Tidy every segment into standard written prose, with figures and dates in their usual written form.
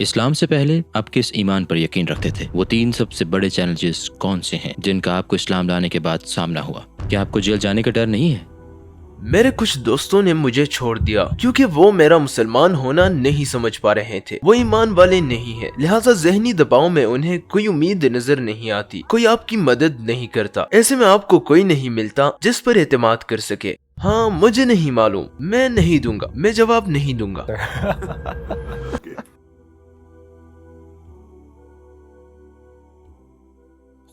اسلام سے پہلے آپ کس ایمان پر یقین رکھتے تھے؟ وہ 3 سب سے بڑے چیلنجز کون سے ہیں جن کا آپ کو اسلام لانے کے بعد سامنا ہوا؟ کیا آپ کو جیل جانے کا ڈر نہیں ہے؟ میرے کچھ دوستوں نے مجھے چھوڑ دیا کیونکہ وہ میرا مسلمان ہونا نہیں سمجھ پا رہے تھے. وہ ایمان والے نہیں ہیں, لہٰذا ذہنی دباؤ میں انہیں کوئی امید نظر نہیں آتی, کوئی آپ کی مدد نہیں کرتا. ایسے میں آپ کو کوئی نہیں ملتا جس پر اعتماد کر سکے. ہاں مجھے نہیں معلوم, میں نہیں دوں گا, میں جواب نہیں دوں گا.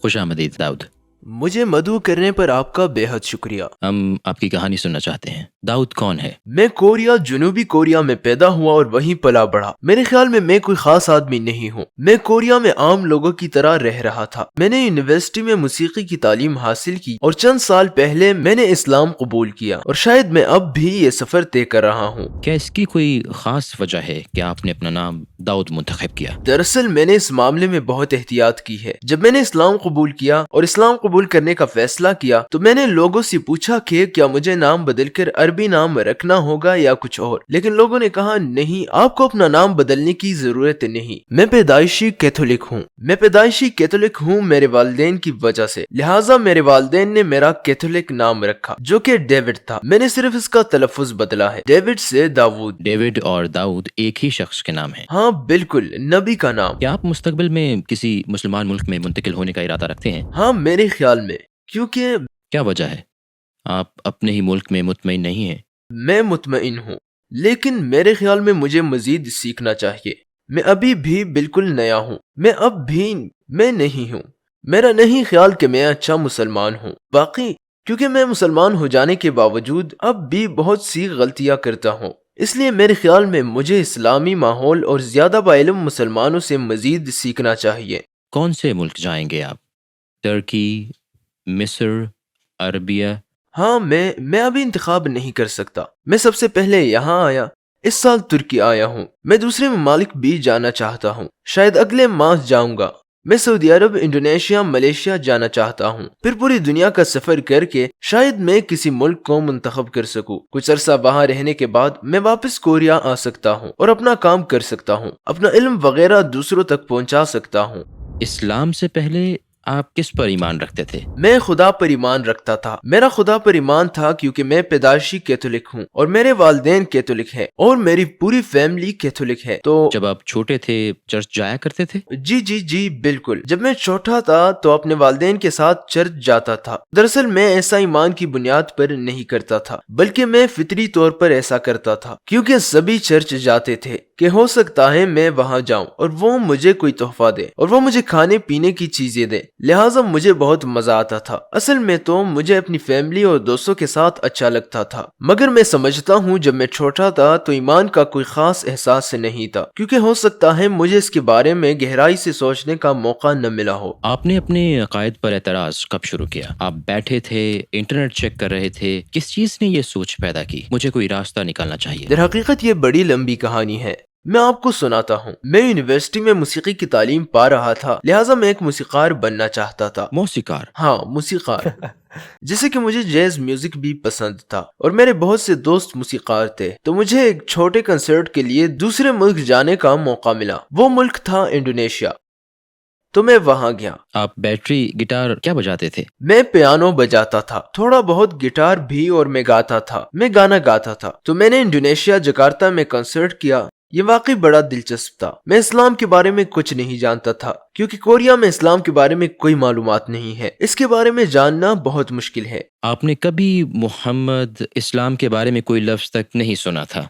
خوش آمدید داؤد. مجھے مدعو کرنے پر آپ کا بے حد شکریہ. ہم آپ کی کہانی سننا چاہتے ہیں. داؤد کون ہے؟ میں کوریا, جنوبی کوریا میں پیدا ہوا اور وہیں پلا بڑھا. میرے خیال میں کوئی خاص آدمی نہیں ہوں. میں کوریا میں عام لوگوں کی طرح رہ رہا تھا. میں نے یونیورسٹی میں موسیقی کی تعلیم حاصل کی اور چند سال پہلے میں نے اسلام قبول کیا, اور شاید میں اب بھی یہ سفر طے کر رہا ہوں. کیا اس کی کوئی خاص وجہ ہے کہ آپ نے اپنا نام داؤد منتخب کیا؟ دراصل میں نے اس معاملے میں بہت احتیاط کی ہے. جب میں نے اسلام قبول کیا اور اسلام قبول کرنے کا فیصلہ کیا تو میں نے لوگوں سے پوچھا کہ کیا مجھے نام بدل کر عربی نام رکھنا ہوگا یا کچھ اور, لیکن لوگوں نے کہا نہیں, آپ کو اپنا نام بدلنے کی ضرورت نہیں. میں پیدائشی کیتھولک ہوں. میرے والدین کی وجہ سے, لہٰذا میرے والدین نے میرا کیتھولک نام رکھا جو کہ ڈیوڈ تھا. میں نے صرف اس کا تلفظ بدلا ہے, ڈیوڈ سے داؤد. ڈیوڈ اور داؤد ایک ہی شخص کے نام ہیں؟ ہاں بالکل, نبی کا نام. کیا آپ مستقبل میں کسی مسلمان ملک میں منتقل ہونے کا ارادہ رکھتے ہیں؟ ہاں میرے خیال میں, کیونکہ کیا وجہ ہے؟ آپ اپنے ہی ملک میں مطمئن نہیں ہیں؟ میں مطمئن ہوں, لیکن میرے خیال میں مجھے مزید سیکھنا چاہیے. میں ابھی بھی بالکل نیا ہوں. میں نہیں ہوں. میرا نہیں خیال کہ میں اچھا مسلمان ہوں. باقی کیونکہ میں مسلمان ہو جانے کے باوجود اب بھی بہت سی غلطیاں کرتا ہوں, اس لیے میرے خیال میں مجھے اسلامی ماحول اور زیادہ باعلم مسلمانوں سے مزید سیکھنا چاہیے. کون سے ملک جائیں گے آپ؟ ترکی, مصر, عربیہ؟ ہاں میں ابھی انتخاب نہیں کر سکتا. میں سب سے پہلے یہاں آیا, اس سال ترکی آیا ہوں. میں دوسرے ممالک بھی جانا چاہتا ہوں, شاید اگلے ماہ جاؤں گا. میں سعودی عرب, انڈونیشیا, ملیشیا جانا چاہتا ہوں. پھر پوری دنیا کا سفر کر کے شاید میں کسی ملک کو منتخب کر سکوں. کچھ عرصہ وہاں رہنے کے بعد میں واپس کوریا آ سکتا ہوں اور اپنا کام کر سکتا ہوں, اپنا علم وغیرہ دوسروں تک پہنچا سکتا ہوں. اسلام سے پہلے آپ کس پر ایمان رکھتے تھے؟ میں خدا پر ایمان رکھتا تھا. میرا خدا پر ایمان تھا کیونکہ میں پیدائشی کیتھولک ہوں اور میرے والدین کیتھولک ہیں اور میری پوری فیملی کیتھولک ہے. تو جب آپ چھوٹے تھے چرچ جایا کرتے تھے؟ جی بالکل. جب میں چھوٹا تھا تو اپنے والدین کے ساتھ چرچ جاتا تھا. دراصل میں ایسا ایمان کی بنیاد پر نہیں کرتا تھا, بلکہ میں فطری طور پر ایسا کرتا تھا کیونکہ سبھی چرچ جاتے تھے کہ ہو سکتا ہے میں وہاں جاؤں اور وہ مجھے کوئی تحفہ دے اور وہ مجھے کھانے پینے کی چیزیں دے. لہٰذا مجھے بہت مزہ آتا تھا. اصل میں تو مجھے اپنی فیملی اور دوستوں کے ساتھ اچھا لگتا تھا, مگر میں سمجھتا ہوں جب میں چھوٹا تھا تو ایمان کا کوئی خاص احساس نہیں تھا, کیونکہ ہو سکتا ہے مجھے اس کے بارے میں گہرائی سے سوچنے کا موقع نہ ملا ہو. آپ نے اپنے عقائد پر اعتراض کب شروع کیا؟ آپ بیٹھے تھے, انٹرنیٹ چیک کر رہے تھے, کس چیز نے یہ سوچ پیدا کی مجھے کوئی راستہ نکالنا چاہیے؟ در حقیقت یہ بڑی لمبی کہانی ہے, میں آپ کو سناتا ہوں. میں یونیورسٹی میں موسیقی کی تعلیم پا رہا تھا, لہٰذا میں ایک موسیقار بننا چاہتا تھا. موسیقار؟ ہاں موسیقار. جیسے کہ مجھے جیز میوزک بھی پسند تھا اور میرے بہت سے دوست موسیقار تھے, تو مجھے ایک چھوٹے کنسرٹ کے لیے دوسرے ملک جانے کا موقع ملا. وہ ملک تھا انڈونیشیا, تو میں وہاں گیا. آپ بیٹری گٹار کیا بجاتے تھے؟ میں پیانو بجاتا تھا, تھوڑا بہت گٹار بھی, اور میں گاتا تھا. میں گانا گاتا تھا. تو میں نے انڈونیشیا جکارتا میں کنسرٹ کیا. یہ واقعی بڑا دلچسپ تھا. میں اسلام کے بارے میں کچھ نہیں جانتا تھا کیونکہ کوریا میں اسلام کے بارے میں کوئی معلومات نہیں ہے. اس کے بارے میں جاننا بہت مشکل ہے. آپ نے کبھی محمد, اسلام کے بارے میں کوئی لفظ تک نہیں سنا تھا؟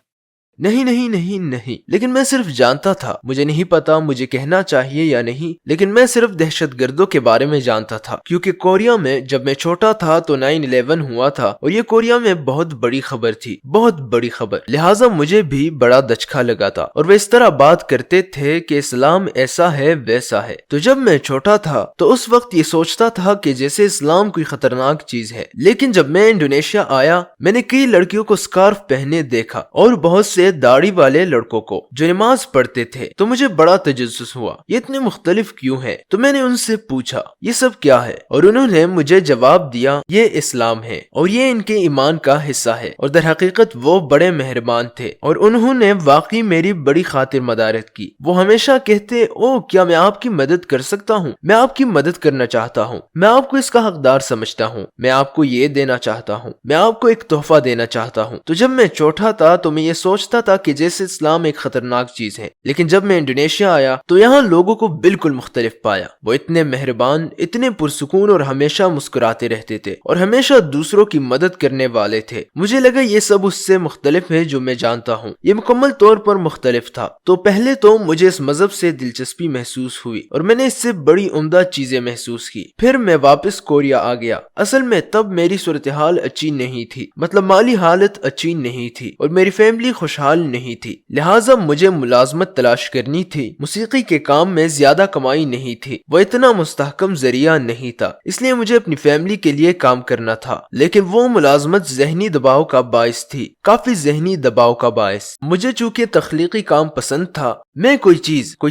نہیں, لیکن میں صرف جانتا تھا. مجھے نہیں پتا مجھے کہنا چاہیے یا نہیں, لیکن میں صرف دہشت گردوں کے بارے میں جانتا تھا کیونکہ کوریا میں جب میں چھوٹا تھا تو 9/11 ہوا تھا اور یہ کوریا میں بہت بڑی خبر تھی, بہت بڑی خبر. لہٰذا مجھے بھی بڑا دچکا لگا تھا اور وہ اس طرح بات کرتے تھے کہ اسلام ایسا ہے ویسا ہے. تو جب میں چھوٹا تھا تو اس وقت یہ سوچتا تھا کہ جیسے اسلام کوئی خطرناک چیز ہے. لیکن جب میں انڈونیشیا آیا میں نے کئی لڑکیوں کو سکارف پہنے دیکھا اور بہت سے سے داڑھی والے لڑکوں کو جو نماز پڑھتے تھے، تو مجھے بڑا تجسس ہوا یہ اتنے مختلف کیوں ہیں۔ تو میں نے ان سے پوچھا یہ سب کیا ہے، اور انہوں نے مجھے جواب دیا یہ اسلام ہے اور یہ ان کے ایمان کا حصہ ہے، اور در حقیقت وہ بڑے مہربان تھے اور انہوں نے واقعی میری بڑی خاطر مدارت کی۔ وہ ہمیشہ کہتے او کیا میں آپ کی مدد کر سکتا ہوں، میں آپ کی مدد کرنا چاہتا ہوں، میں آپ کو اس کا حقدار سمجھتا ہوں، میں آپ کو یہ دینا چاہتا ہوں، میں آپ کو ایک تحفہ دینا چاہتا ہوں۔ تو جب میں چھوٹا تھا تو میں یہ سوچتا تھا کہ جیسے اسلام ایک خطرناک چیز ہے، لیکن جب میں انڈونیشیا آیا تو یہاں لوگوں کو بالکل مختلف پایا۔ وہ اتنے مہربان، اتنے پرسکون اور ہمیشہ مسکراتے رہتے تھے اور ہمیشہ دوسروں کی مدد کرنے والے تھے۔ مجھے لگا یہ سب اس سے مختلف ہے جو میں جانتا ہوں، یہ مکمل طور پر مختلف تھا۔ تو پہلے تو مجھے اس مذہب سے دلچسپی محسوس ہوئی اور میں نے اس سے بڑی عمدہ چیزیں محسوس کی۔ پھر میں واپس کوریا آ گیا۔ اصل میں تب میری صورتحال اچھی نہیں تھی، مطلب مالی حالت اچھی نہیں تھی اور میری فیملی خوشحال نہیں تھی، لہٰذا مجھے ملازمت تلاش کرنی تھی۔ موسیقی کے کام میں زیادہ کمائی نہیں تھی، وہ اتنا مستحکم ذریعہ نہیں تھا، اس لیے مجھے اپنی فیملی کے لیے کام کرنا تھا، لیکن وہ ملازمت ذہنی دباؤ کا باعث تھی، کافی ذہنی دباؤ کا باعث۔ مجھے چونکہ تخلیقی کام پسند تھا، میں کوئی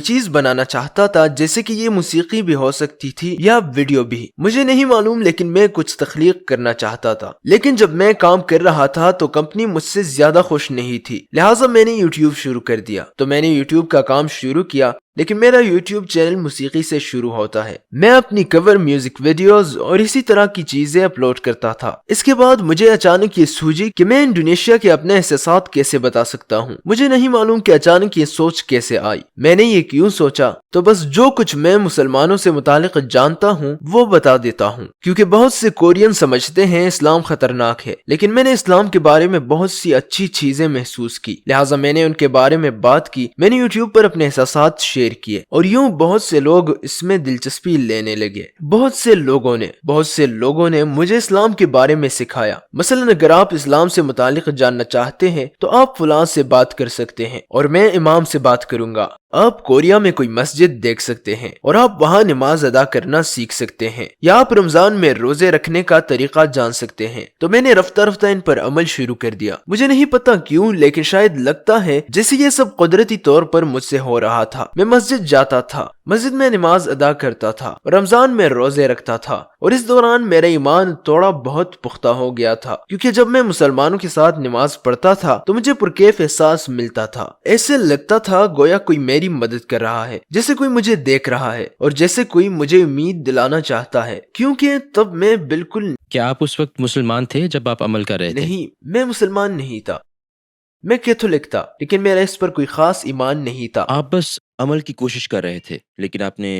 چیز بنانا چاہتا تھا، جیسے کہ یہ موسیقی بھی ہو سکتی تھی یا ویڈیو بھی، مجھے نہیں معلوم، لیکن میں کچھ تخلیق کرنا چاہتا تھا۔ لیکن جب میں کام کر رہا تھا تو کمپنی مجھ سے زیادہ خوش نہیں تھی، لہٰذا میں نے یوٹیوب شروع کر دیا۔ تو میں نے یوٹیوب کا کام شروع کیا، لیکن میرا یوٹیوب چینل موسیقی سے شروع ہوتا ہے، میں اپنی کور میوزک ویڈیوز اور اسی طرح کی چیزیں اپلوڈ کرتا تھا۔ اس کے بعد مجھے اچانک یہ سوجی کہ میں انڈونیشیا کے اپنے احساسات کیسے بتا سکتا ہوں۔ مجھے نہیں معلوم کہ اچانک یہ سوچ کیسے آئی، میں نے یہ کیوں سوچا، تو بس جو کچھ میں مسلمانوں سے متعلق جانتا ہوں وہ بتا دیتا ہوں، کیونکہ بہت سے کورین سمجھتے ہیں اسلام خطرناک ہے، لیکن میں نے اسلام کے بارے میں بہت سی اچھی چیزیں محسوس کی، لہٰذا میں نے ان کے بارے میں بات کی، میں نے یوٹیوب پر اپنے احساسات شیئر کیے اور یوں بہت سے لوگ اس میں دلچسپی لینے لگے۔ بہت سے لوگوں نے مجھے اسلام کے بارے میں سکھایا، مثلا اگر آپ اسلام سے متعلق جاننا چاہتے ہیں تو آپ فلاں سے بات کر سکتے ہیں اور میں امام سے بات کروں گا۔ آپ کوریا میں کوئی مسجد دیکھ سکتے ہیں اور آپ وہاں نماز ادا کرنا سیکھ سکتے ہیں، یا آپ رمضان میں روزے رکھنے کا طریقہ جان سکتے ہیں۔ تو میں نے رفتہ رفتہ ان پر عمل شروع کر دیا، مجھے نہیں پتا کیوں، لیکن شاید لگتا ہے جیسے یہ سب قدرتی طور پر مجھ سے ہو رہا تھا۔ میں مسجد جاتا تھا، مسجد میں نماز ادا کرتا تھا، رمضان میں روزے رکھتا تھا، اور اس دوران میرا ایمان تھوڑا بہت پختہ ہو گیا تھا، کیونکہ جب میں مسلمانوں کے ساتھ نماز پڑھتا تھا تو مجھے پرکیف احساس ملتا تھا، ایسے لگتا تھا گویا کوئی میری مدد کر رہا ہے، جیسے کوئی مجھے دیکھ رہا ہے اور جیسے کوئی مجھے امید دلانا چاہتا ہے، کیونکہ تب میں بالکل کیا آپ اس وقت مسلمان تھے جب آپ عمل کر رہے تھے؟ نہیں، میں مسلمان نہیں تھا، میں کیتھولک تھا، لیکن میرا اس پر کوئی خاص ایمان نہیں تھا۔ آپ بس عمل کی کوشش کر رہے تھے، لیکن آپ نے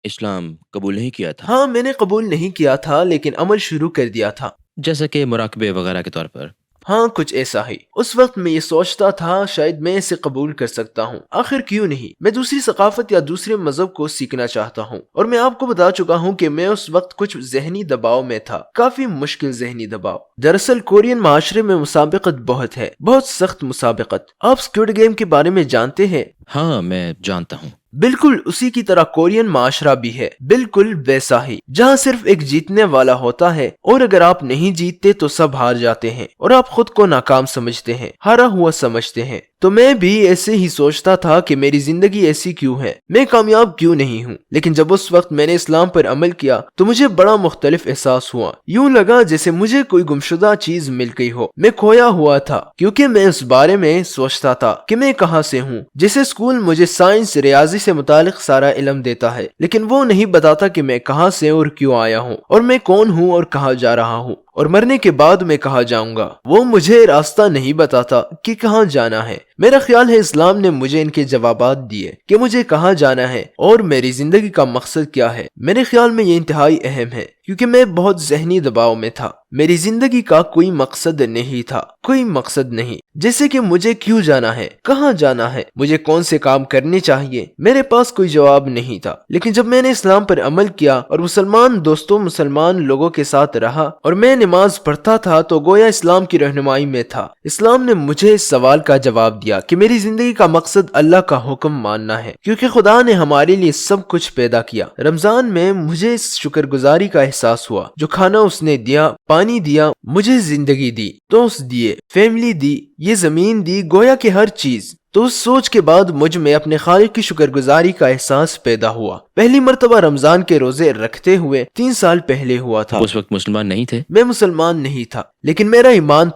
اسلام قبول نہیں کیا تھا؟ ہاں، میں نے قبول نہیں کیا تھا، لیکن عمل شروع کر دیا تھا، جیسا کہ مراقبے وغیرہ کے طور پر؟ ہاں، کچھ ایسا ہی۔ اس وقت میں یہ سوچتا تھا شاید میں اسے قبول کر سکتا ہوں، آخر کیوں نہیں، میں دوسری ثقافت یا دوسرے مذہب کو سیکھنا چاہتا ہوں، اور میں آپ کو بتا چکا ہوں کہ میں اس وقت کچھ ذہنی دباؤ میں تھا، کافی مشکل ذہنی دباؤ۔ دراصل کورین معاشرے میں مسابقت بہت ہے، بہت سخت مسابقت۔ آپ اسکوڈ گیم کے بارے میں جانتے ہیں؟ ہاں، میں جانتا ہوں۔ بالکل اسی کی طرح کورین معاشرہ بھی ہے، بالکل ویسا ہی، جہاں صرف ایک جیتنے والا ہوتا ہے اور اگر آپ نہیں جیتتے تو سب ہار جاتے ہیں اور آپ خود کو ناکام سمجھتے ہیں، ہارا ہوا سمجھتے ہیں۔ تو میں بھی ایسے ہی سوچتا تھا کہ میری زندگی ایسی کیوں ہے، میں کامیاب کیوں نہیں ہوں، لیکن جب اس وقت میں نے اسلام پر عمل کیا تو مجھے بڑا مختلف احساس ہوا، یوں لگا جیسے مجھے کوئی گمشدہ چیز مل گئی ہو، میں کھویا ہوا تھا، کیونکہ میں اس بارے میں سوچتا تھا کہ میں کہاں سے ہوں۔ جیسے اسکول مجھے سائنس، ریاضی سے متعلق سارا علم دیتا ہے، لیکن وہ نہیں بتاتا کہ میں کہاں سے اور کیوں آیا ہوں، اور میں کون ہوں اور کہاں جا رہا ہوں، اور مرنے کے بعد میں کہاں جاؤں گا۔ وہ مجھے راستہ نہیں بتاتا کہ کہاں جانا ہے۔ میرا خیال ہے اسلام نے مجھے ان کے جوابات دیے کہ مجھے کہاں جانا ہے اور میری زندگی کا مقصد کیا ہے۔ میرے خیال میں یہ انتہائی اہم ہے، کیونکہ میں بہت ذہنی دباؤ میں تھا، میری زندگی کا کوئی مقصد نہیں تھا، کوئی مقصد نہیں، جیسے کہ مجھے کیوں جانا ہے، کہاں جانا ہے، مجھے کون سے کام کرنے چاہیے، میرے پاس کوئی جواب نہیں تھا۔ لیکن جب میں نے اسلام پر عمل کیا اور مسلمان دوستوں، مسلمان لوگوں کے ساتھ رہا اور میں نماز پڑھتا تھا تو گویا اسلام کی رہنمائی میں تھا۔ اسلام نے مجھے اس سوال کا جواب دیا کہ میری زندگی کا مقصد اللہ کا حکم ماننا ہے، کیونکہ خدا نے ہمارے لیے سب کچھ پیدا کیا۔ رمضان میں مجھے اس شکر گزاری کا احساس ہوا، جو کھانا اس نے دیا، پانی دیا، مجھے زندگی دی، دوست دیے، فیملی دی، یہ زمین دی، گویا کہ ہر چیز۔ تو اس سوچ کے بعد مجھ میں اپنے خالق کی شکر گزاری کا احساس پیدا ہوا۔ پہلی مرتبہ رمضان کے روزے رکھتے ہوئے 3 سال پہلے ہوا تھا۔ اس وقت مسلمان نہیں تھے؟ میں مسلمان نہیں تھا، لیکن میرا ایمان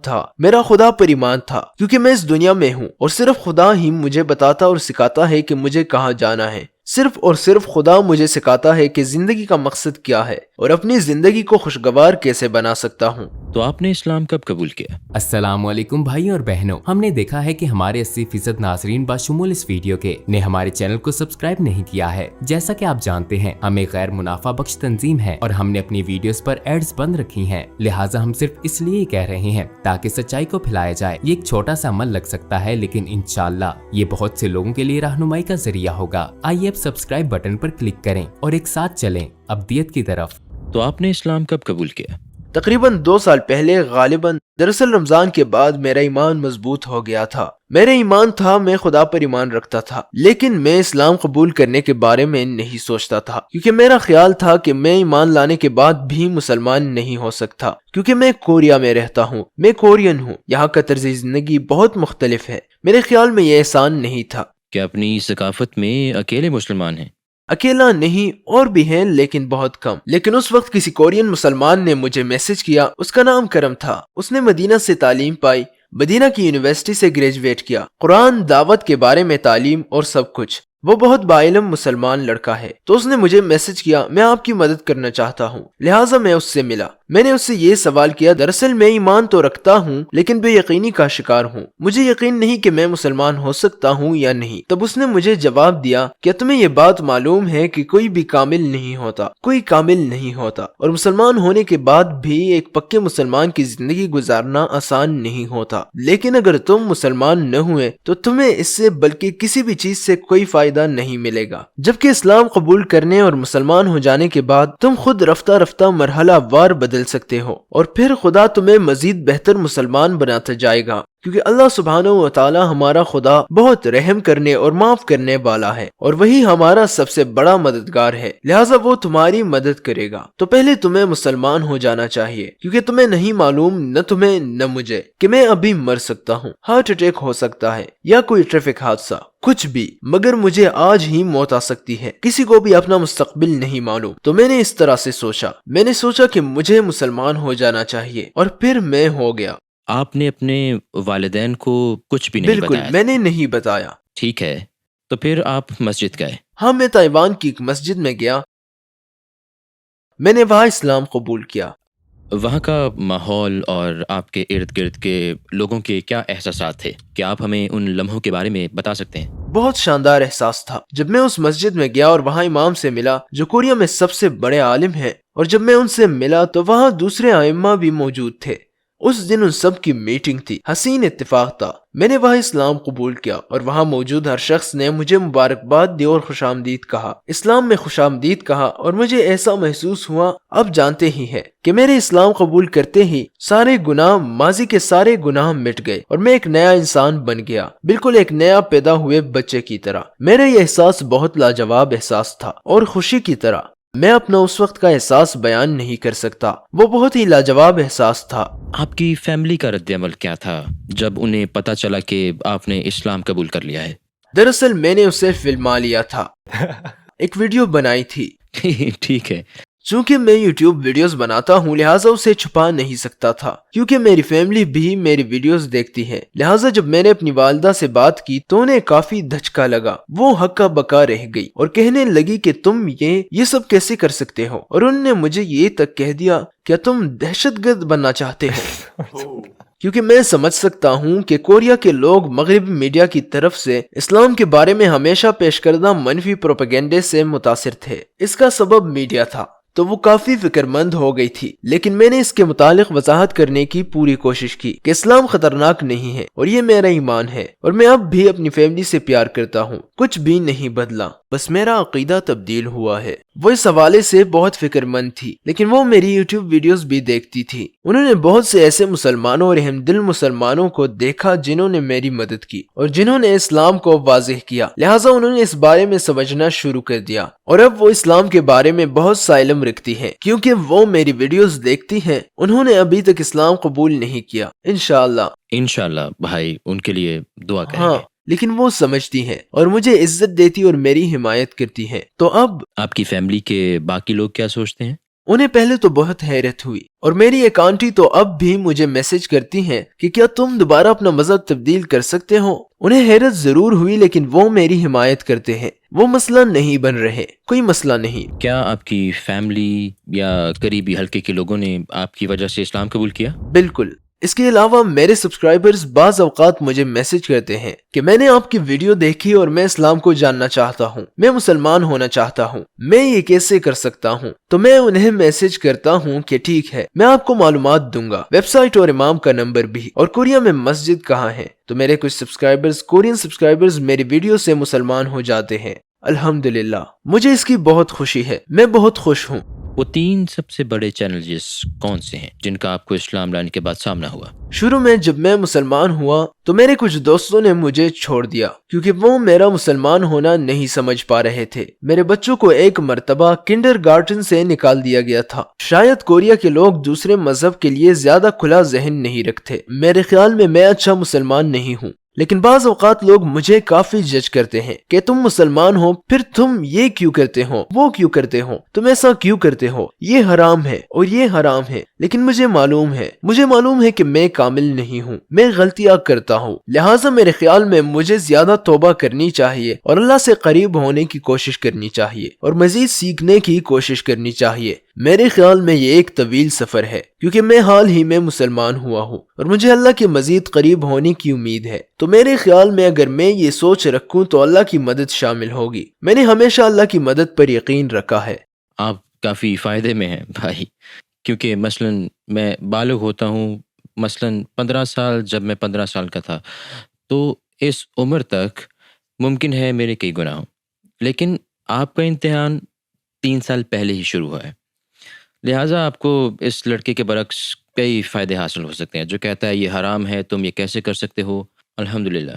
تھا، میرا خدا پر ایمان تھا، کیونکہ میں اس دنیا میں ہوں اور صرف خدا ہی مجھے بتاتا اور سکھاتا ہے کہ مجھے کہاں جانا ہے۔ صرف اور صرف خدا مجھے سکھاتا ہے کہ زندگی کا مقصد کیا ہے اور اپنی زندگی کو خوشگوار کیسے بنا سکتا ہوں۔ تو آپ نے اسلام کب قبول کیا؟ السلام علیکم بھائی اور بہنوں، ہم نے دیکھا ہے کہ ہمارے 80% ناظرین بشمول اس ویڈیو کے نے ہمارے چینل کو سبسکرائب نہیں کیا ہے۔ جیسا کہ آپ جانتے ہیں ہم ایک غیر منافع بخش تنظیم ہے اور ہم نے اپنی ویڈیوز پر ایڈز بند رکھی ہیں، لہٰذا ہم صرف اس لیے کہہ رہے ہیں تاکہ سچائی کو پھیلایا جائے۔ یہ ایک چھوٹا سا عمل لگ سکتا ہے، لیکن انشاءاللہ یہ بہت سے لوگوں کے لیے رہنمائی کا ذریعہ ہوگا۔ آئیے اب سبسکرائب بٹن پر کلک کریں اور ایک ساتھ چلیں ابدیت کی طرف۔ تو آپ نے اسلام کب قبول کیا؟ تقریباً 2 سال پہلے غالباً۔ دراصل رمضان کے بعد میرا ایمان مضبوط ہو گیا تھا۔ میرا ایمان تھا، میں خدا پر ایمان رکھتا تھا، لیکن میں اسلام قبول کرنے کے بارے میں نہیں سوچتا تھا، کیونکہ میرا خیال تھا کہ میں ایمان لانے کے بعد بھی مسلمان نہیں ہو سکتا، کیونکہ میں کوریا میں رہتا ہوں، میں کورین ہوں، یہاں کا طرز زندگی بہت مختلف ہے۔ میرے خیال میں یہ آسان نہیں تھا۔ کہ اپنی ثقافت میں اکیلے مسلمان ہیں؟ اکیلا نہیں، اور بھی ہیں لیکن بہت کم۔ لیکن اس وقت کسی کورین مسلمان نے مجھے میسج کیا، اس کا نام کرم تھا۔ اس نے مدینہ سے تعلیم پائی، مدینہ کی یونیورسٹی سے گریجویٹ کیا، قرآن، دعوت کے بارے میں تعلیم اور سب کچھ۔ وہ بہت باعلم مسلمان لڑکا ہے۔ تو اس نے مجھے میسج کیا، میں آپ کی مدد کرنا چاہتا ہوں، لہٰذا میں اس سے ملا۔ میں نے اس سے یہ سوال کیا، دراصل میں ایمان تو رکھتا ہوں لیکن بے یقینی کا شکار ہوں، مجھے یقین نہیں کہ میں مسلمان ہو سکتا ہوں یا نہیں۔ تب اس نے مجھے جواب دیا، کیا تمہیں یہ بات معلوم ہے کہ کوئی بھی کامل نہیں ہوتا، اور مسلمان ہونے کے بعد بھی ایک پکے مسلمان کی زندگی گزارنا آسان نہیں ہوتا، لیکن اگر تم مسلمان نہ ہوئے تو تمہیں اس سے بلکہ کسی بھی چیز سے کوئی فائدہ نہیں ملے گا، جبکہ اسلام قبول کرنے اور مسلمان ہو جانے کے بعد تم خود رفتہ رفتہ مرحلہ وار بدل سکتے ہو، اور پھر خدا تمہیں مزید بہتر مسلمان بناتا جائے گا، کیونکہ اللہ سبحانہ و تعالی ہمارا خدا بہت رحم کرنے اور معاف کرنے والا ہے، اور وہی ہمارا سب سے بڑا مددگار ہے، لہٰذا وہ تمہاری مدد کرے گا۔ تو پہلے تمہیں مسلمان ہو جانا چاہیے، کیونکہ تمہیں نہیں معلوم، نہ تمہیں نہ مجھے، کہ میں ابھی مر سکتا ہوں، ہارٹ اٹیک ہو سکتا ہے یا کوئی ٹریفک حادثہ، کچھ بھی، مگر مجھے آج ہی موت آ سکتی ہے۔ کسی کو بھی اپنا مستقبل نہیں معلوم۔ تو میں نے اس طرح سے سوچا کہ مجھے مسلمان ہو جانا چاہیے، اور پھر میں ہو گیا۔ آپ نے اپنے والدین کو کچھ بھی نہیں بالکل بتایا؟ میں نے نہیں بتایا۔ ٹھیک ہے، تو پھر آپ مسجد گئے؟ ہاں، میں تائیوان کی ایک مسجد میں گیا، میں نے وہاں اسلام قبول کیا۔ وہاں کا ماحول اور آپ کے ارد گرد کے لوگوں کے کیا احساسات تھے؟ کیا آپ ہمیں ان لمحوں کے بارے میں بتا سکتے ہیں؟ بہت شاندار احساس تھا جب میں اس مسجد میں گیا اور وہاں امام سے ملا جو کوریا میں سب سے بڑے عالم ہیں، اور جب میں ان سے ملا تو وہاں دوسرے ائمہ بھی موجود تھے۔ اس دن ان سب کی میٹنگ تھی، حسین اتفاق تھا۔ میں نے وہاں اسلام قبول کیا اور وہاں موجود ہر شخص نے مجھے مبارکباد دی اور خوش آمدید کہا، اسلام میں خوش آمدید کہا، اور مجھے ایسا محسوس ہوا، اب جانتے ہی ہیں کہ میرے اسلام قبول کرتے ہی سارے گناہ، ماضی کے سارے گناہ مٹ گئے اور میں ایک نیا انسان بن گیا، بالکل ایک نیا پیدا ہوئے بچے کی طرح۔ میرا یہ احساس بہت لاجواب احساس تھا اور خوشی کی طرح، میں اپنا اس وقت کا احساس بیان نہیں کر سکتا، وہ بہت ہی لاجواب احساس تھا۔ آپ کی فیملی کا رد عمل کیا تھا جب انہیں پتا چلا کہ آپ نے اسلام قبول کر لیا ہے؟ دراصل میں نے اسے فلما لیا تھا، ایک ویڈیو بنائی تھی۔ ٹھیک ہے، چونکہ میں یوٹیوب ویڈیوز بناتا ہوں لہٰذا اسے چھپا نہیں سکتا تھا، کیونکہ میری فیملی بھی میری ویڈیوز دیکھتی ہے، لہٰذا جب میں نے اپنی والدہ سے بات کی تو انہیں کافی دھچکا لگا، وہ ہکا بکا رہ گئی اور کہنے لگی کہ تم یہ سب کیسے کر سکتے ہو، اور انہوں نے مجھے یہ تک کہہ دیا کیا تم دہشت گرد بننا چاہتے ہو؟ کیونکہ میں سمجھ سکتا ہوں کہ کوریا کے لوگ مغربی میڈیا کی طرف سے اسلام کے بارے میں ہمیشہ پیش کردہ منفی پروپیگنڈے سے متاثر تھے۔ اس کا سبب میڈیا تھا۔ تو وہ کافی فکر مند ہو گئی تھی، لیکن میں نے اس کے متعلق وضاحت کرنے کی پوری کوشش کی کہ اسلام خطرناک نہیں ہے اور یہ میرا ایمان ہے اور میں اب بھی اپنی فیملی سے پیار کرتا ہوں، کچھ بھی نہیں بدلا، بس میرا عقیدہ تبدیل ہوا ہے۔ وہ اس حوالے سے بہت فکر مند تھی، لیکن وہ میری یوٹیوب ویڈیوز بھی دیکھتی تھی۔ انہوں نے بہت سے ایسے مسلمانوں اور اہم دل مسلمانوں کو دیکھا جنہوں نے میری مدد کی اور جنہوں نے اسلام کو واضح کیا، لہٰذا انہوں نے اس بارے میں سمجھنا شروع کر دیا اور اب وہ اسلام کے بارے میں بہت سا علم رکھتی ہیں کیونکہ وہ میری ویڈیوز دیکھتی ہیں۔ انہوں نے ابھی تک اسلام قبول نہیں کیا، انشاءاللہ بھائی ان کے لیے دعا کریں ہاں، گے۔ لیکن وہ سمجھتی ہیں اور مجھے عزت دیتی اور میری حمایت کرتی ہیں۔ تو اب آپ کی فیملی کے باقی لوگ کیا سوچتے ہیں؟ انہیں پہلے تو بہت حیرت ہوئی اور میری ایک آنٹی تو اب بھی مجھے میسج کرتی ہیں کہ کیا تم دوبارہ اپنا مذہب تبدیل کر سکتے ہو۔ انہیں حیرت ضرور ہوئی لیکن وہ میری حمایت کرتے ہیں، وہ مسئلہ نہیں بن رہے، کوئی مسئلہ نہیں۔ کیا آپ کی فیملی یا قریبی حلقے کے لوگوں نے آپ کی وجہ سے اسلام قبول کیا؟ بالکل۔ اس کے علاوہ میرے سبسکرائبرز بعض اوقات مجھے میسج کرتے ہیں کہ میں نے آپ کی ویڈیو دیکھی اور میں اسلام کو جاننا چاہتا ہوں، میں مسلمان ہونا چاہتا ہوں، میں یہ کیسے کر سکتا ہوں؟ تو میں انہیں میسج کرتا ہوں کہ ٹھیک ہے، میں آپ کو معلومات دوں گا، ویب سائٹ اور امام کا نمبر بھی، اور کوریا میں مسجد کہاں ہے۔ تو میرے کچھ سبسکرائبرز، کورین سبسکرائبرز میری ویڈیو سے مسلمان ہو جاتے ہیں۔ الحمدللہ، مجھے اس کی بہت خوشی ہے، میں بہت خوش ہوں۔ وہ 3 سب سے بڑے چیلنجز کون سے ہیں جن کا آپ کو اسلام لانے کے بعد سامنا ہوا؟ شروع میں جب میں مسلمان ہوا تو میرے کچھ دوستوں نے مجھے چھوڑ دیا کیونکہ وہ میرا مسلمان ہونا نہیں سمجھ پا رہے تھے۔ میرے بچوں کو ایک مرتبہ کنڈر گارٹن سے نکال دیا گیا تھا۔ شاید کوریا کے لوگ دوسرے مذہب کے لیے زیادہ کھلا ذہن نہیں رکھتے۔ میرے خیال میں اچھا مسلمان نہیں ہوں، لیکن بعض اوقات لوگ مجھے کافی جج کرتے ہیں کہ تم مسلمان ہو، پھر تم یہ کیوں کرتے ہو، وہ کیوں کرتے ہو، تم ایسا کیوں کرتے ہو، یہ حرام ہے اور یہ حرام ہے۔ لیکن مجھے معلوم ہے کہ میں کامل نہیں ہوں، میں غلطیاں کرتا ہوں، لہٰذا میرے خیال میں مجھے زیادہ توبہ کرنی چاہیے اور اللہ سے قریب ہونے کی کوشش کرنی چاہیے اور مزید سیکھنے کی کوشش کرنی چاہیے۔ میرے خیال میں یہ ایک طویل سفر ہے کیونکہ میں حال ہی میں مسلمان ہوا ہوں اور مجھے اللہ کے مزید قریب ہونے کی امید ہے۔ تو میرے خیال میں اگر میں یہ سوچ رکھوں تو اللہ کی مدد شامل ہوگی۔ میں نے ہمیشہ اللہ کی مدد پر یقین رکھا ہے۔ آپ کافی فائدے میں ہیں بھائی، کیونکہ مثلاً میں بالغ ہوتا ہوں، مثلاً 15 سال، جب میں 15 سال کا تھا تو اس عمر تک ممکن ہے میرے کئی گناہ ہوں، لیکن آپ کا امتحان 3 سال پہلے ہی شروع ہوا ہے، لہٰذا آپ کو اس لڑکے کے برعکس کئی فائدے حاصل ہو سکتے ہیں جو کہتا ہے یہ حرام ہے، تم یہ کیسے کر سکتے ہو۔ الحمدللہ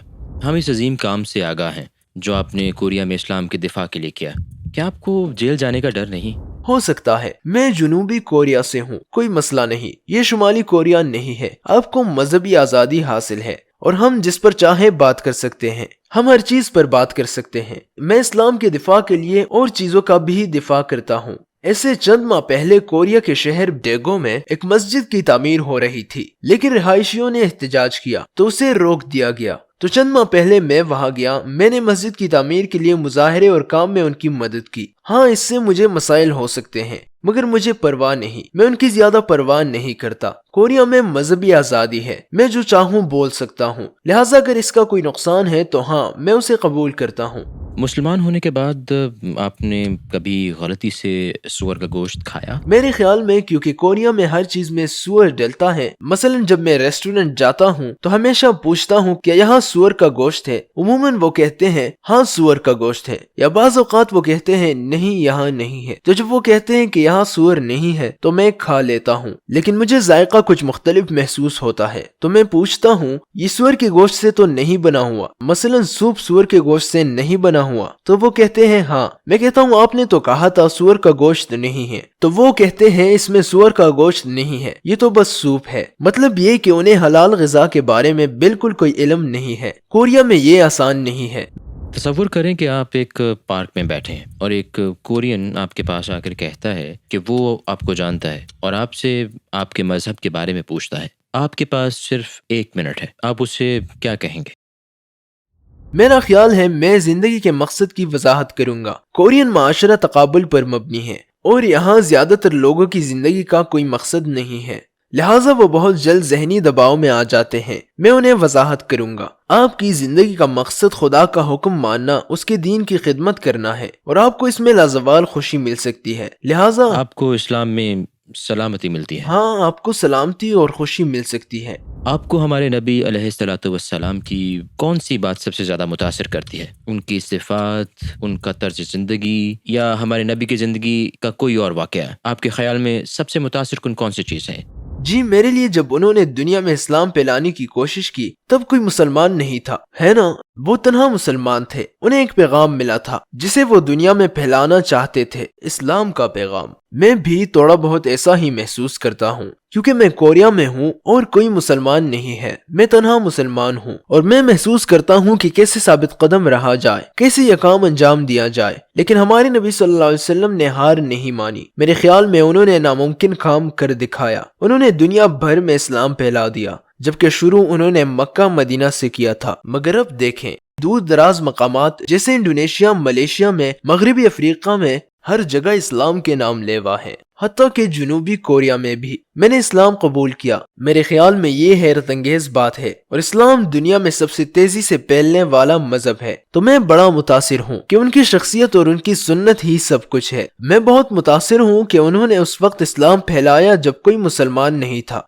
ہم اس عظیم کام سے آگاہ ہیں جو آپ نے کوریا میں اسلام کے دفاع کے لیے کیا۔ کیا آپ کو جیل جانے کا ڈر نہیں؟ ہو سکتا ہے، میں جنوبی کوریا سے ہوں، کوئی مسئلہ نہیں، یہ شمالی کوریا نہیں ہے۔ آپ کو مذہبی آزادی حاصل ہے اور ہم جس پر چاہے بات کر سکتے ہیں، ہم ہر چیز پر بات کر سکتے ہیں۔ میں اسلام کے دفاع کے لیے اور چیزوں کا بھی دفاع کرتا ہوں۔ ایسے چند ماہ پہلے کوریا کے شہر ڈیگو میں ایک مسجد کی تعمیر ہو رہی تھی، لیکن رہائشیوں نے احتجاج کیا تو اسے روک دیا گیا۔ تو چند ماہ پہلے میں وہاں گیا، میں نے مسجد کی تعمیر کے لیے مظاہرے اور کام میں ان کی مدد کی۔ ہاں، اس سے مجھے مسائل ہو سکتے ہیں مگر مجھے پرواہ نہیں، میں ان کی زیادہ پرواہ نہیں کرتا۔ کوریا میں مذہبی آزادی ہے، میں جو چاہوں بول سکتا ہوں، لہٰذا اگر اس کا کوئی نقصان ہے تو ہاں، میں اسے قبول کرتا ہوں۔ مسلمان ہونے کے بعد آپ نے کبھی غلطی سے سور کا گوشت کھایا؟ میرے خیال میں کیونکہ کوریا میں ہر چیز میں سور ڈلتا ہے، مثلا جب میں ریسٹورنٹ جاتا ہوں تو ہمیشہ پوچھتا ہوں کہ یہاں سور کا گوشت ہے، عموماً وہ کہتے ہیں ہاں سور کا گوشت ہے، یا بعض اوقات وہ کہتے ہیں نہیں یہاں نہیں ہے۔ تو جب وہ کہتے ہیں کہ یہاں سور نہیں ہے تو میں کھا لیتا ہوں، لیکن مجھے ذائقہ کچھ مختلف محسوس ہوتا ہے تو میں پوچھتا ہوں یہ سور کے گوشت سے تو نہیں بنا ہوا، مثلا سوپ سور کے گوشت سے نہیں بنا ہوا؟ تو وہ کہتے ہیں ہاں۔ میں کہتا ہوں آپ نے تو کہا تھا سور کا گوشت نہیں ہے، تو وہ کہتے ہیں اس میں سور کا گوشت نہیں ہے، یہ تو بس سوپ ہے۔ مطلب یہ کہ انہیں حلال غذا کے بارے میں بالکل کوئی علم نہیں ہے۔ کوریا میں یہ آسان نہیں ہے۔ تصور کریں کہ آپ ایک پارک میں بیٹھے ہیں اور ایک کورین آپ کے پاس آ کر کہتا ہے کہ وہ آپ کو جانتا ہے اور آپ سے آپ کے مذہب کے بارے میں پوچھتا ہے۔ آپ کے پاس صرف 1 منٹ ہے، آپ اسے کیا کہیں گے؟ میرا خیال ہے میں زندگی کے مقصد کی وضاحت کروں گا۔ کورین معاشرہ تقابل پر مبنی ہے اور یہاں زیادہ تر لوگوں کی زندگی کا کوئی مقصد نہیں ہے، لہٰذا وہ بہت جلد ذہنی دباؤ میں آ جاتے ہیں۔ میں انہیں وضاحت کروں گا۔ آپ کی زندگی کا مقصد خدا کا حکم ماننا، اس کے دین کی خدمت کرنا ہے، اور آپ کو اس میں لازوال خوشی مل سکتی ہے۔ لہٰذا آپ کو اسلام میں سلامتی ملتی ہے۔ ہاں، آپ کو سلامتی اور خوشی مل سکتی ہے۔ آپ کو ہمارے نبی علیہ الصلوۃ والسلام کی کون سی بات سب سے زیادہ متاثر کرتی ہے؟ ان کی صفات، ان کا طرز زندگی، یا ہمارے نبی کی زندگی کا کوئی اور واقعہ؟ آپ کے خیال میں سب سے متاثر کن کون سی چیز ہے؟ جی، میرے لیے جب انہوں نے دنیا میں اسلام پھیلانے کی کوشش کی تب کوئی مسلمان نہیں تھا، ہے نا؟ وہ تنہا مسلمان تھے۔ انہیں ایک پیغام ملا تھا جسے وہ دنیا میں پھیلانا چاہتے تھے، اسلام کا پیغام۔ میں بھی تھوڑا بہت ایسا ہی محسوس کرتا ہوں، کیونکہ میں کوریا میں ہوں اور کوئی مسلمان نہیں ہے، میں تنہا مسلمان ہوں، اور میں محسوس کرتا ہوں کہ کیسے ثابت قدم رہا جائے، کیسے یہ کام انجام دیا جائے۔ لیکن ہمارے نبی صلی اللہ علیہ وسلم نے ہار نہیں مانی۔ میرے خیال میں انہوں نے ناممکن کام کر دکھایا۔ انہوں نے دنیا بھر میں اسلام پھیلا دیا، جبکہ شروع انہوں نے مکہ مدینہ سے کیا تھا۔ مگر اب دیکھیں، دور دراز مقامات جیسے انڈونیشیا، ملیشیا میں، مغربی افریقہ میں، ہر جگہ اسلام کے نام لیوا ہے۔ حتیٰ کہ جنوبی کوریا میں بھی میں نے اسلام قبول کیا۔ میرے خیال میں یہ حیرت انگیز بات ہے، اور اسلام دنیا میں سب سے تیزی سے پھیلنے والا مذہب ہے۔ تو میں بڑا متاثر ہوں کہ ان کی شخصیت اور ان کی سنت ہی سب کچھ ہے۔ میں بہت متاثر ہوں کہ انہوں نے اس وقت اسلام پھیلایا جب کوئی مسلمان نہیں تھا۔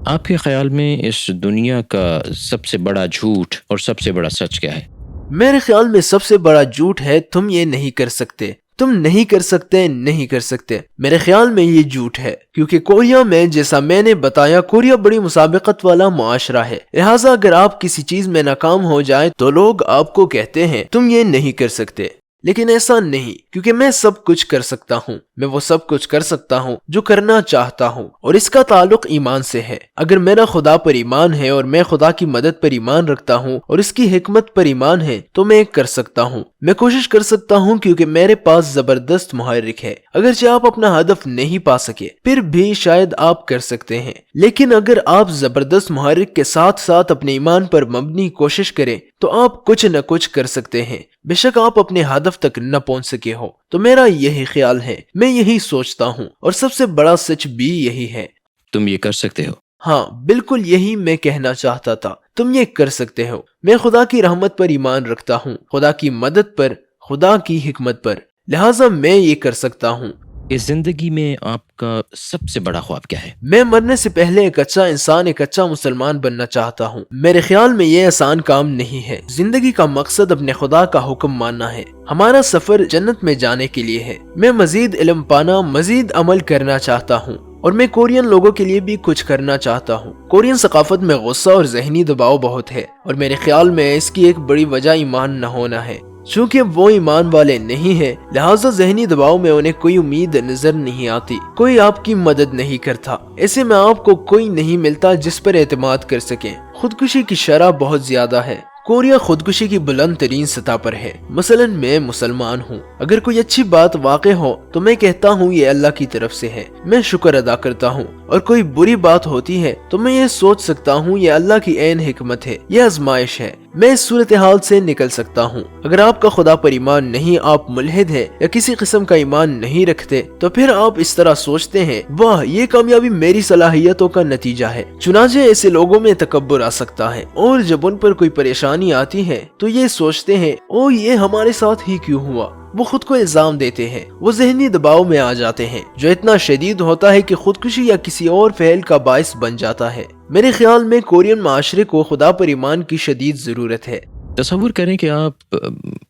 آپ کے خیال میں اس دنیا کا سب سے بڑا جھوٹ اور سب سے بڑا سچ کیا ہے؟ میرے خیال میں سب سے بڑا جھوٹ ہے تم یہ نہیں کر سکتے، تم نہیں کر سکتے، نہیں کر سکتے۔ میرے خیال میں یہ جھوٹ ہے، کیونکہ کوریا میں، جیسا میں نے بتایا، کوریا بڑی مسابقت والا معاشرہ ہے۔ لہٰذا اگر آپ کسی چیز میں ناکام ہو جائیں تو لوگ آپ کو کہتے ہیں تم یہ نہیں کر سکتے۔ لیکن ایسا نہیں، کیونکہ میں سب کچھ کر سکتا ہوں۔ میں وہ سب کچھ کر سکتا ہوں جو کرنا چاہتا ہوں، اور اس کا تعلق ایمان سے ہے۔ اگر میرا خدا پر ایمان ہے اور میں خدا کی مدد پر ایمان رکھتا ہوں اور اس کی حکمت پر ایمان ہے تو میں کر سکتا ہوں، میں کوشش کر سکتا ہوں، کیونکہ میرے پاس زبردست محرک ہے۔ اگرچہ آپ اپنا ہدف نہیں پا سکے پھر بھی شاید آپ کر سکتے ہیں، لیکن اگر آپ زبردست محرک کے ساتھ ساتھ اپنے ایمان پر مبنی کوشش کریں تو آپ کچھ نہ کچھ کر سکتے ہیں، بے شک آپ اپنے ہدف تک نہ پہنچ سکے ہو۔ تو میرا یہی خیال ہے، میں یہی سوچتا ہوں، اور سب سے بڑا سچ بھی یہی ہے۔ تم یہ کر سکتے ہو۔ ہاں، بالکل یہی میں کہنا چاہتا تھا، تم یہ کر سکتے ہو۔ میں خدا کی رحمت پر ایمان رکھتا ہوں، خدا کی مدد پر، خدا کی حکمت پر، لہٰذا میں یہ کر سکتا ہوں۔ اس زندگی میں آپ کا سب سے بڑا خواب کیا ہے؟ میں مرنے سے پہلے ایک اچھا انسان، ایک اچھا مسلمان بننا چاہتا ہوں۔ میرے خیال میں یہ آسان کام نہیں ہے۔ زندگی کا مقصد اپنے خدا کا حکم ماننا ہے۔ ہمارا سفر جنت میں جانے کے لیے ہے۔ میں مزید علم پانا، مزید عمل کرنا چاہتا ہوں، اور میں کورین لوگوں کے لیے بھی کچھ کرنا چاہتا ہوں۔ کورین ثقافت میں غصہ اور ذہنی دباؤ بہت ہے، اور میرے خیال میں اس کی ایک بڑی وجہ ایمان نہ ہونا ہے۔ چونکہ وہ ایمان والے نہیں ہیں، لہٰذا ذہنی دباؤ میں انہیں کوئی امید نظر نہیں آتی، کوئی آپ کی مدد نہیں کرتا۔ ایسے میں آپ کو کوئی نہیں ملتا جس پر اعتماد کر سکیں۔ خودکشی کی شرح بہت زیادہ ہے۔ کوریا خودکشی کی بلند ترین سطح پر ہے۔ مثلا میں مسلمان ہوں، اگر کوئی اچھی بات واقع ہو تو میں کہتا ہوں یہ اللہ کی طرف سے ہے، میں شکر ادا کرتا ہوں، اور کوئی بری بات ہوتی ہے تو میں یہ سوچ سکتا ہوں یہ اللہ کی عین حکمت ہے، یہ آزمائش ہے، میں اس صورتحال سے نکل سکتا ہوں۔ اگر آپ کا خدا پر ایمان نہیں، آپ ملحد ہے یا کسی قسم کا ایمان نہیں رکھتے، تو پھر آپ اس طرح سوچتے ہیں واہ یہ کامیابی میری صلاحیتوں کا نتیجہ ہے۔ چنانچہ ایسے لوگوں میں تکبر آ سکتا ہے، اور جب ان پر کوئی پریشانی آتی ہے تو یہ سوچتے ہیں او یہ ہمارے ساتھ ہی کیوں ہوا۔ وہ خود کو الزام دیتے ہیں، وہ ذہنی دباؤ میں آ جاتے ہیں جو اتنا شدید ہوتا ہے کہ خودکشی یا کسی اور فعل کا باعث بن جاتا ہے۔ میرے خیال میں کورین معاشرے کو خدا پر ایمان کی شدید ضرورت ہے۔ تصور کریں کہ آپ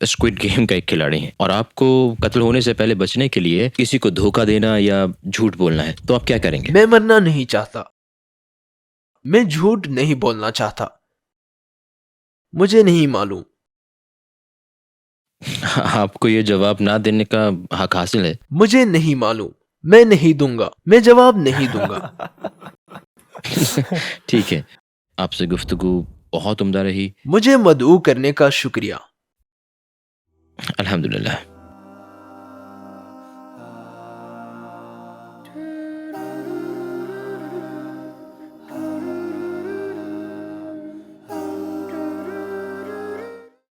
اسکوئڈ گیم کا ایک کھلاڑی ہیں اور آپ کو قتل ہونے سے پہلے بچنے کے لیے کسی کو دھوکہ دینا یا جھوٹ بولنا ہے، تو آپ کیا کریں گے؟ میں مرنا نہیں چاہتا، میں جھوٹ نہیں بولنا چاہتا، مجھے نہیں معلوم۔ آپ کو یہ جواب نہ دینے کا حق حاصل ہے۔ مجھے نہیں معلوم، میں نہیں دوں گا، میں جواب نہیں دوں گا۔ ٹھیک ہے، آپ سے گفتگو بہت عمدہ رہی۔ مجھے مدعو کرنے کا شکریہ۔ الحمدللہ۔